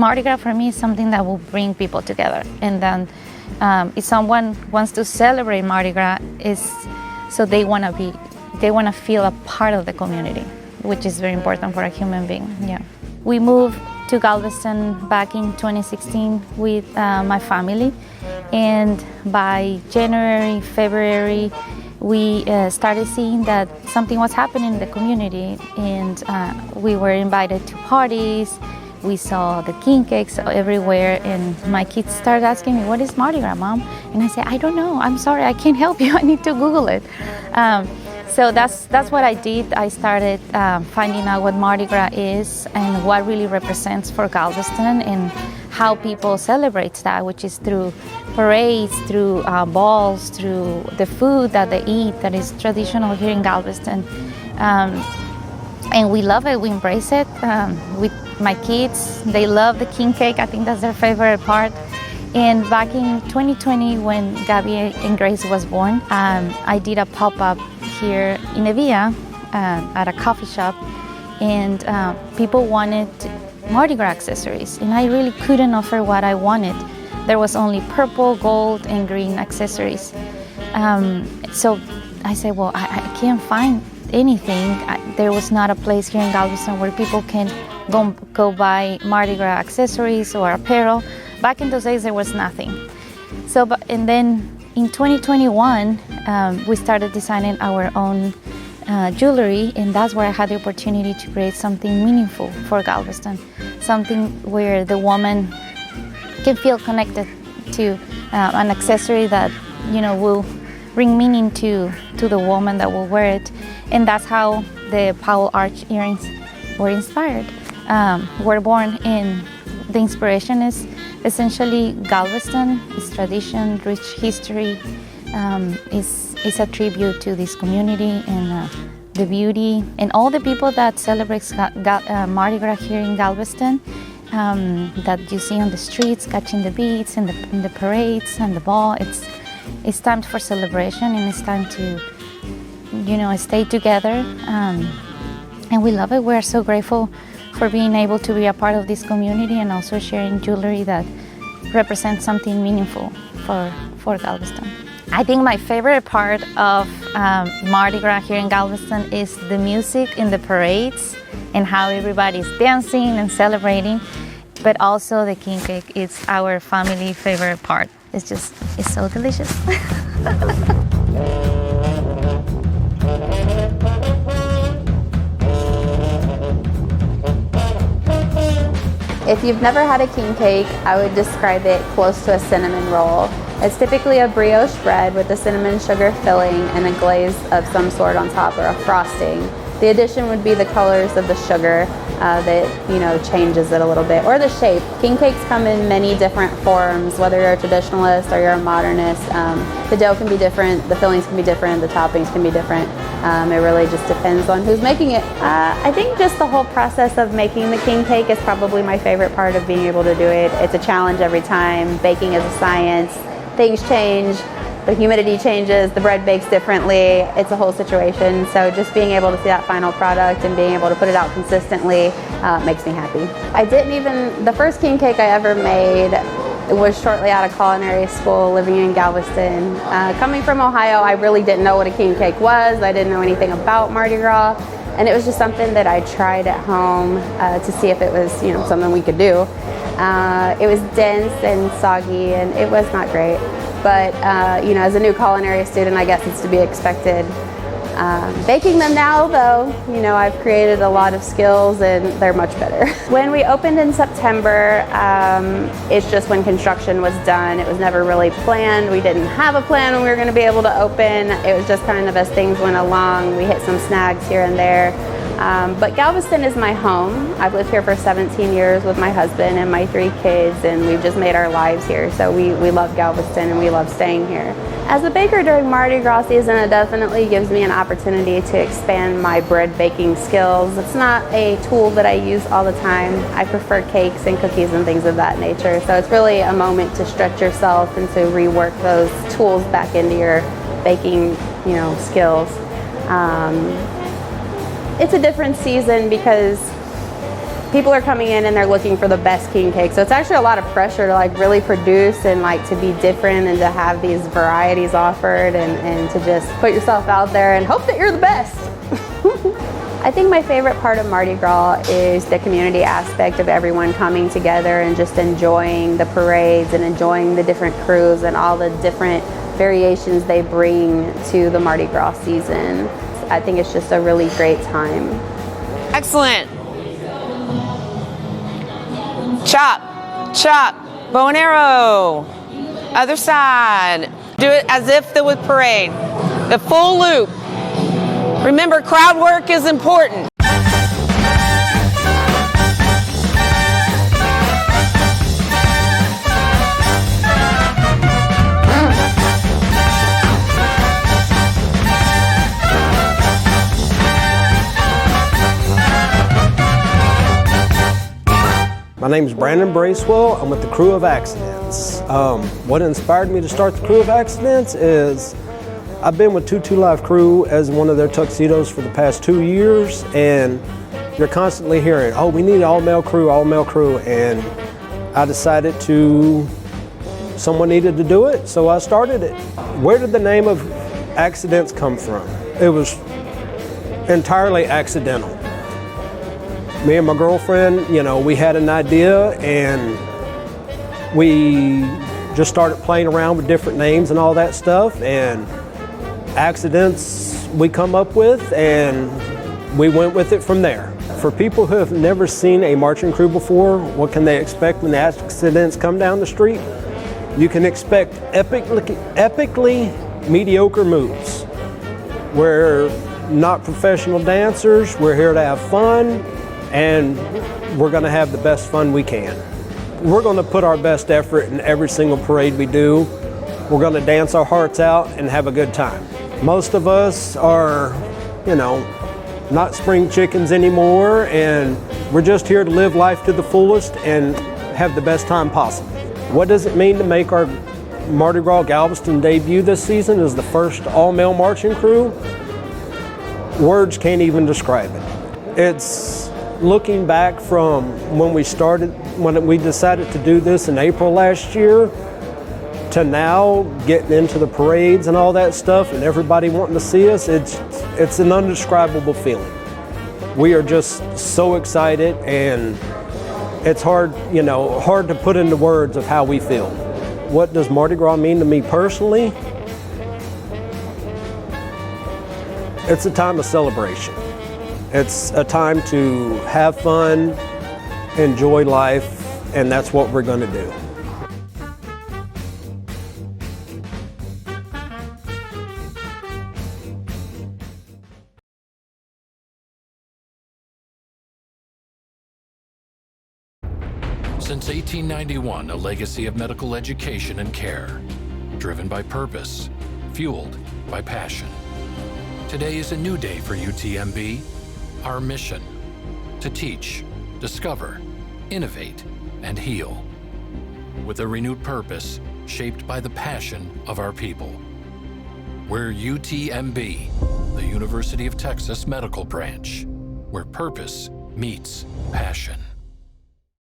Mardi Gras for me is something that will bring people together. And then if someone wants to celebrate Mardi Gras, is so they want to feel a part of the community, which is very important for a human being. Yeah. We moved to Galveston back in 2016 with my family, and by January, February, we started seeing that something was happening in the community, and we were invited to parties. We saw the king cakes everywhere, and my kids started asking me, "What is Mardi Gras, Mom?" And I said, "I don't know. I'm sorry, I can't help you. I need to Google it." So that's what I did. I started finding out what Mardi Gras is and what really represents for Galveston, and how people celebrate that, which is through parades, through balls, through the food that they eat that is traditional here in Galveston. And we love it, we embrace it. With my kids, they love the king cake. I think that's their favorite part. And back in 2020, when Gabby and Grace was born, I did a pop-up here in Evilla at a coffee shop, and people wanted Mardi Gras accessories, and I really couldn't offer what I wanted. There was only purple, gold, and green accessories. So I said, well, I can't find anything. There was not a place here in Galveston where people can go buy Mardi Gras accessories or apparel. Back in those days, there was nothing. And then in 2021, we started designing our own jewelry, and that's where I had the opportunity to create something meaningful for Galveston, something where the woman can feel connected to an accessory that will bring meaning to the woman that will wear it. And that's how the Powell Arch earrings were inspired, were born. In the inspiration is essentially Galveston, its tradition, rich history, is a tribute to this community and the beauty and all the people that celebrate Mardi Gras here in Galveston, that you see on the streets, catching the beats and the parades and the ball. It's time for celebration, and it's time to stay together, and we love it. We're so grateful for being able to be a part of this community, and also sharing jewelry that represents something meaningful for Galveston. I think my favorite part of Mardi Gras here in Galveston is the music in the parades and how everybody's dancing and celebrating, but also the king cake is our family favorite part. It's so delicious. If you've never had a king cake, I would describe it close to a cinnamon roll. It's typically a brioche bread with a cinnamon sugar filling and a glaze of some sort on top, or a frosting. The addition would be the colors of the sugar that changes it a little bit, or the shape. King cakes come in many different forms, whether you're a traditionalist or you're a modernist. The dough can be different, the fillings can be different, the toppings can be different. It really just depends on who's making it. I think just the whole process of making the king cake is probably my favorite part of being able to do it. It's a challenge every time. Baking is a science. Things change. The humidity changes, the bread bakes differently, it's a whole situation. So just being able to see that final product and being able to put it out consistently makes me happy. The first king cake I ever made was shortly out of culinary school, living in Galveston. Coming from Ohio, I really didn't know what a king cake was. I didn't know anything about Mardi Gras. And it was just something that I tried at home to see if it was something we could do. It was dense and soggy, and it was not great. But as a new culinary student, I guess it's to be expected. Baking them now, though, I've created a lot of skills, and they're much better. When we opened in September, it's just when construction was done. It was never really planned. We didn't have a plan when we were going to be able to open. It was just kind of as things went along. We hit some snags here and there. But Galveston is my home. I've lived here for 17 years with my husband and my 3 kids, and we've just made our lives here. So we love Galveston, and we love staying here. As a baker during Mardi Gras season, it definitely gives me an opportunity to expand my bread baking skills. It's not a tool that I use all the time. I prefer cakes and cookies and things of that nature. So it's really a moment to stretch yourself and to rework those tools back into your baking, skills. It's a different season because people are coming in and they're looking for the best king cake. So it's actually a lot of pressure to like really produce and like to be different and to have these varieties offered and to just put yourself out there and hope that you're the best. I think my favorite part of Mardi Gras is the community aspect of everyone coming together and just enjoying the parades and enjoying the different crews and all the different variations they bring to the Mardi Gras season. I think it's just a really great time. Excellent. Chop, chop, bow and arrow. Other side. Do it as if it was parade. The full loop. Remember, crowd work is important. My name is Brandon Bracewell. I'm with the crew of Axe-idents. What inspired me to start the crew of Axe-idents is I've been with 22 Live crew as one of their tuxedos for the past 2 years, and you're constantly hearing, oh, we need an all-male crew, and I decided someone needed to do it, so I started it. Where did the name of Axe-idents come from? It was entirely accidental. Me and my girlfriend, we had an idea and we just started playing around with different names and all that stuff, and Axe-idents we come up with, and we went with it from there. For people who have never seen a marching crew before, what can they expect when the Axe-idents come down the street? You can expect epically mediocre moves. We're not professional dancers, we're here to have fun, and we're going to have the best fun we can. We're going to put our best effort in every single parade we do. We're going to dance our hearts out and have a good time. Most of us are, not spring chickens anymore, and we're just here to live life to the fullest and have the best time possible. What does it mean to make our Mardi Gras Galveston debut this season as the first all-male marching crew? Words can't even describe it. It's looking back from when we decided to do this in April last year to now getting into the parades and all that stuff and everybody wanting to see us, it's an indescribable feeling. We are just so excited, and it's hard to put into words of how we feel. What does Mardi Gras mean to me personally? It's a time of celebration. It's a time to have fun, enjoy life, and that's what we're going to do. Since 1891, a legacy of medical education and care, driven by purpose, fueled by passion. Today is a new day for UTMB. Our mission: to teach, discover, innovate, and heal. With a renewed purpose shaped by the passion of our people. We're UTMB, the University of Texas Medical Branch, where purpose meets passion.